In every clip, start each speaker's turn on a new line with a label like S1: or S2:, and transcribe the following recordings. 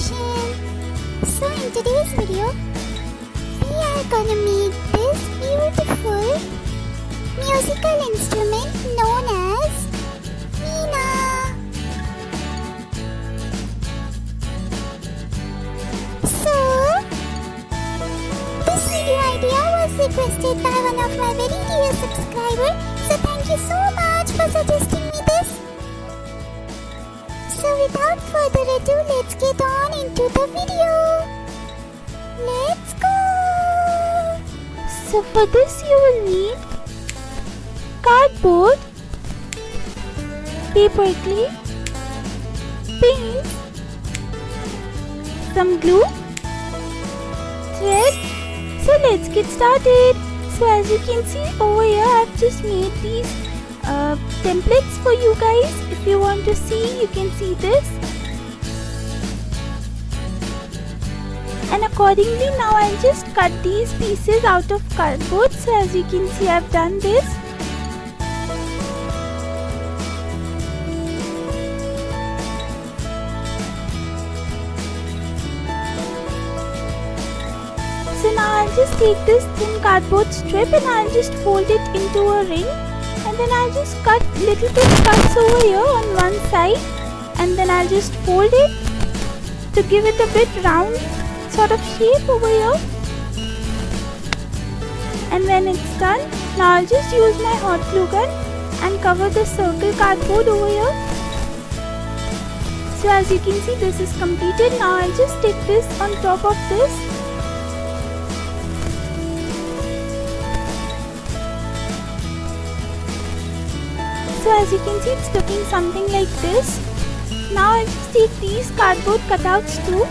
S1: creation. So in today's video, we are gonna make this beautiful musical instrument known as Veena. So, this video idea was requested by one of my very dear subscribers, so thank you so much for suggesting me this. So without further ado, let's get on into the video. Let's go! So for this you will need cardboard, paper clay, paint, some glue, thread. So let's get started. So as you can see over here, I've just made these templates for you guys. If you want to see, you can see this. And accordingly, now I'll just cut these pieces out of cardboard. So as you can see, I've done this. So now I'll just take this thin cardboard strip and I'll just fold it into a ring. And then I'll just cut little bit cuts over here on one side, and then I'll just fold it to give it a bit round sort of shape over here. And when it's done, now I'll just use my hot glue gun and cover the circle cardboard over here. So as you can see, this is completed. Now I'll just stick this on top of this. So as you can see, it's looking something like this. Now I'll just take these cardboard cutouts too,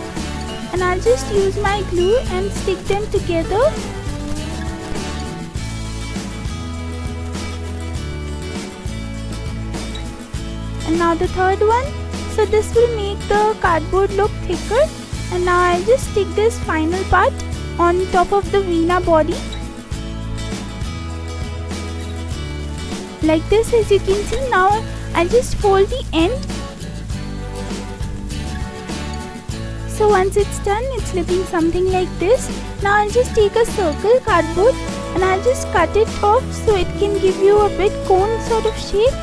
S1: and I'll just use my glue and stick them together. And now the third one. So this will make the cardboard look thicker. And now I'll just stick this final part on top of the Veena body. Like this, as you can see. Now I'll just fold the end. So once it's done, it's looking something like this. Now I'll just take a circle cardboard and I'll just cut it off so it can give you a bit cone sort of shape.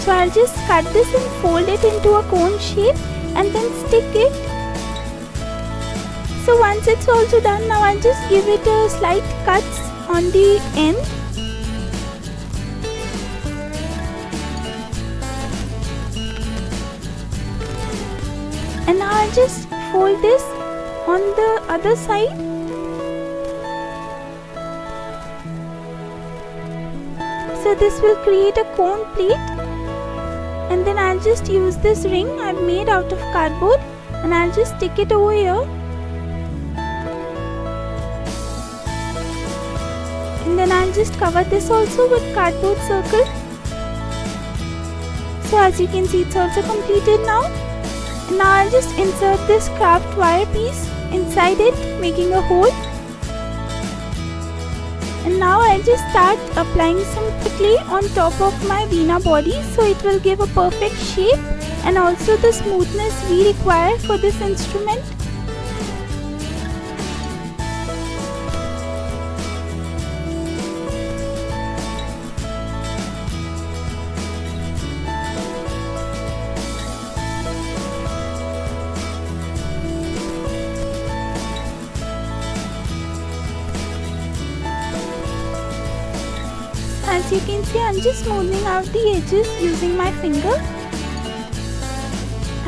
S1: So I'll just cut this and fold it into a cone shape and then stick it. So once it's also done, now I'll just give it a slight cuts on the end. And now I'll just fold this on the other side. So this will create a cone plate. And then I'll just use this ring I've made out of cardboard and I'll just stick it over here. And then I'll just cover this also with cardboard circle. So as you can see, it's also completed now. And now I'll just insert this craft wire piece inside it, making a hole. And now I'll just start applying some clay on top of my Veena body, so it will give a perfect shape and also the smoothness we require for this instrument. As you can see, I'm just smoothing out the edges using my finger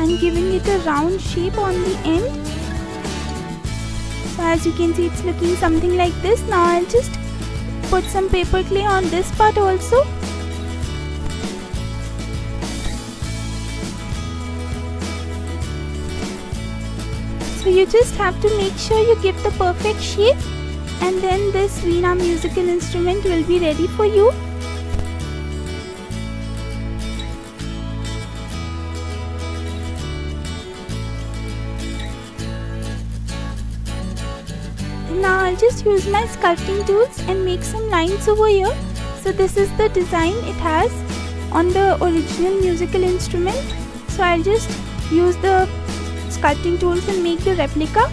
S1: and giving it a round shape on the end. So as you can see, it's looking something like this. Now I'll just put some paper clay on this part also. So you just have to make sure you give the perfect shape, and then this Veena musical instrument will be ready for you. Now I'll just use my sculpting tools and make some lines over here. So this is the design it has on the original musical instrument. so I'll just use the sculpting tools and make the replica.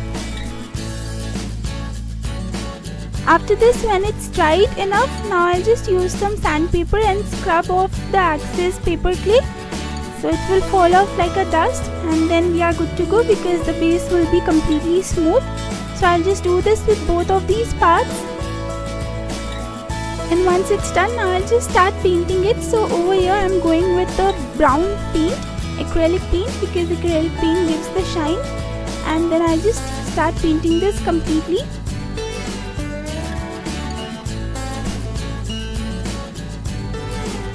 S1: After this, when it's dried enough, now I'll just use some sandpaper and scrub off the excess paper clay, so it will fall off like a dust, and then we are good to go because the base will be completely smooth. So I'll just do this with both of these parts, and once it's done, now I'll just start painting it. So over here I'm going with the brown paint, acrylic paint, because acrylic paint gives the shine, and then I'll just start painting this completely.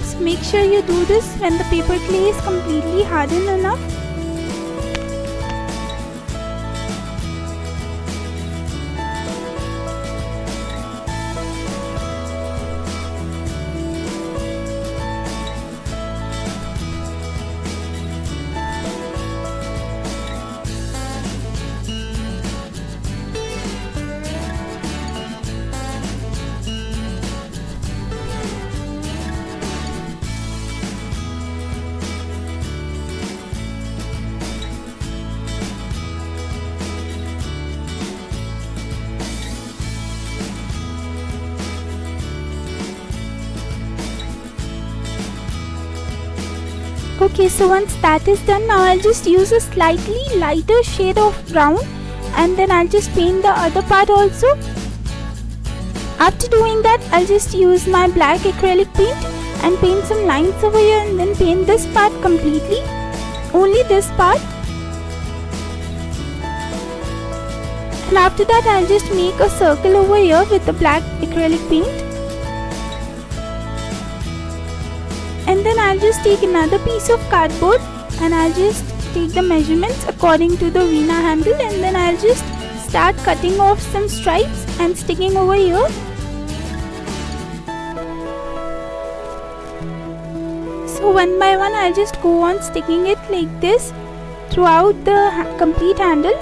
S1: So make sure you do this when the paper clay is completely hardened enough. Okay, so once that is done, now I'll just use a slightly lighter shade of brown, and then I'll just paint the other part also. After doing that, I'll just use my black acrylic paint and paint some lines over here, and then paint this part completely, only this part. And after that, I'll just make a circle over here with the black acrylic paint. And then I'll just take another piece of cardboard and I'll just take the measurements according to the Veena handle, and then I'll just start cutting off some stripes and sticking over here. So one by one I'll just go on sticking it like this throughout the complete handle.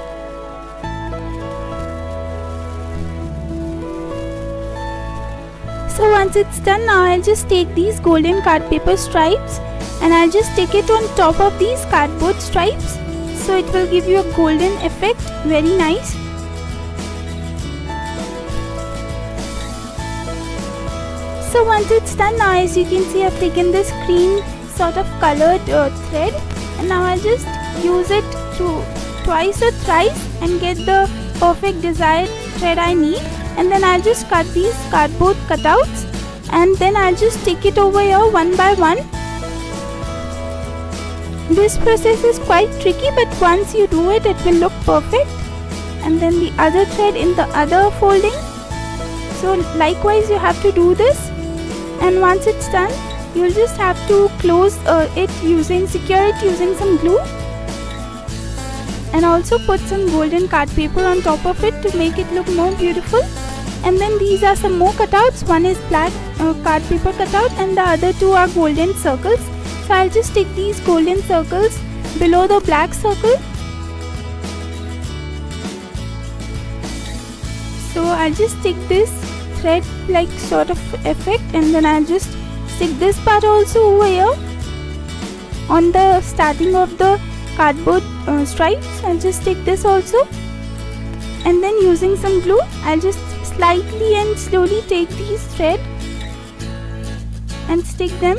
S1: So once it's done, now I'll just take these golden card paper stripes and I'll just stick it on top of these cardboard stripes, so it will give you a golden effect, very nice. So once it's done, now as you can see, I've taken this green sort of colored thread, and now I'll just use it to twice or thrice and get the perfect desired thread I need. And then I'll just cut these cardboard cutouts, and then I'll just stick it over here one by one. This process is quite tricky, but once you do it, it will look perfect. And then the other thread in the other folding. So likewise you have to do this, and once it's done, you'll just have to close secure it using some glue, and also put some golden card paper on top of it to make it look more beautiful. And then these are some more cutouts. One is black card paper cutout and the other two are golden circles. So I'll just stick these golden circles below the black circle. So I'll just stick this thread like sort of effect, and then I'll just stick this part also over here on the starting of the cardboard stripes. I'll just stick this also, and then using some glue, I'll just slightly and slowly take these thread and stick them.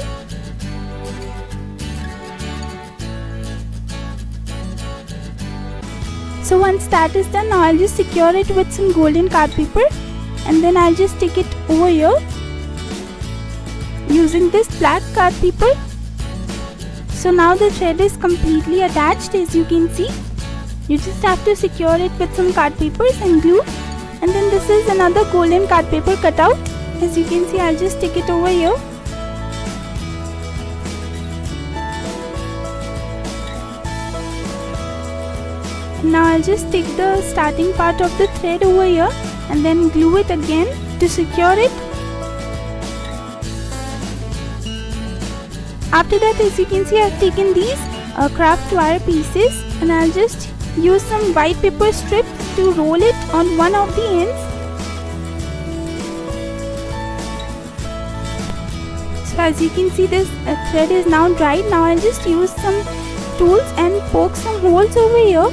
S1: So once that is done, now I'll just secure it with some golden card paper, and then I'll just stick it over here using this black card paper. So now the thread is completely attached, as you can see. You just have to secure it with some card papers and glue. And then this is another golden card paper cutout. As you can see, I'll just stick it over here. And now I'll just stick the starting part of the thread over here and then glue it again to secure it. After that, as you can see, I've taken these craft wire pieces and I'll just use some white paper strips to roll it on one of the ends. So as you can see, this thread is now dried. Now I'll just use some tools and poke some holes over here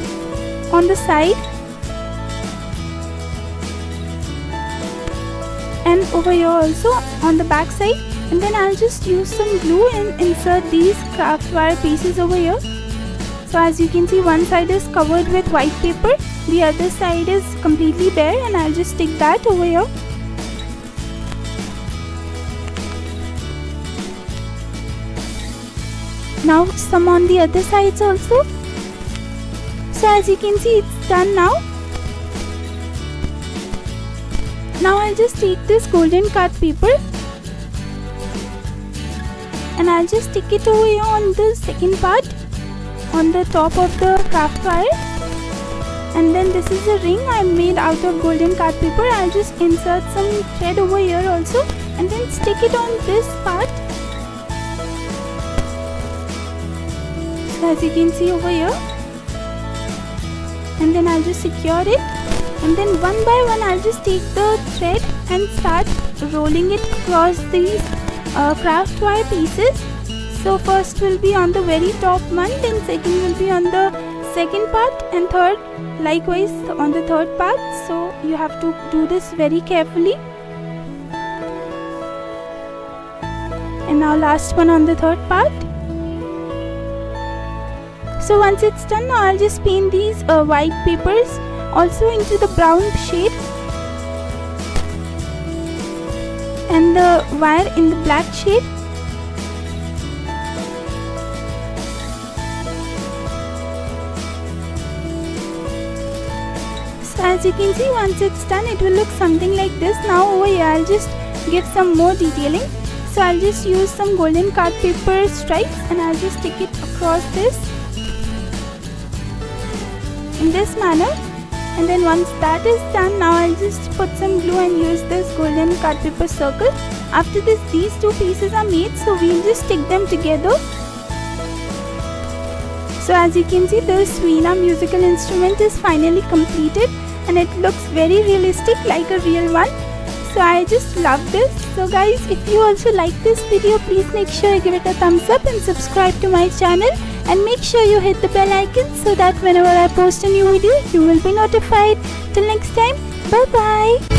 S1: on the side and over here also on the back side, and then I'll just use some glue and insert these craft wire pieces over here. So as you can see, one side is covered with white paper, the other side is completely bare, and I'll just stick that over here. Now some on the other sides also. So as you can see, it's done now. Now I'll just take this golden card paper and I'll just stick it over here on the second part on the top of the craft wire. And then this is a ring I made out of golden card paper. I'll just insert some thread over here also and then stick it on this part. So as you can see over here, and then I'll just secure it, and then one by one I'll just take the thread and start rolling it across these craft wire pieces. So first will be on the very top one, then second will be on the second part, and third likewise on the third part. So you have to do this very carefully. And now last one on the third part. So once it's done, now I'll just paint these white papers also into the brown shade and the wire in the black shade. So as you can see, once it's done, it will look something like this. Now over here I'll just give some more detailing. So I'll just use some golden card paper stripes and I'll just stick it across this in this manner. And then once that is done, now I'll just put some glue and use this golden card paper circle. After this, these two pieces are made, so we'll just stick them together. So as you can see, this Veena musical instrument is finally completed and it looks very realistic, like a real one. So I just love this. So guys, if you also like this video, please make sure you give it a thumbs up and subscribe to my channel. And make sure you hit the bell icon so that whenever I post a new video, you will be notified. Till next time, bye bye.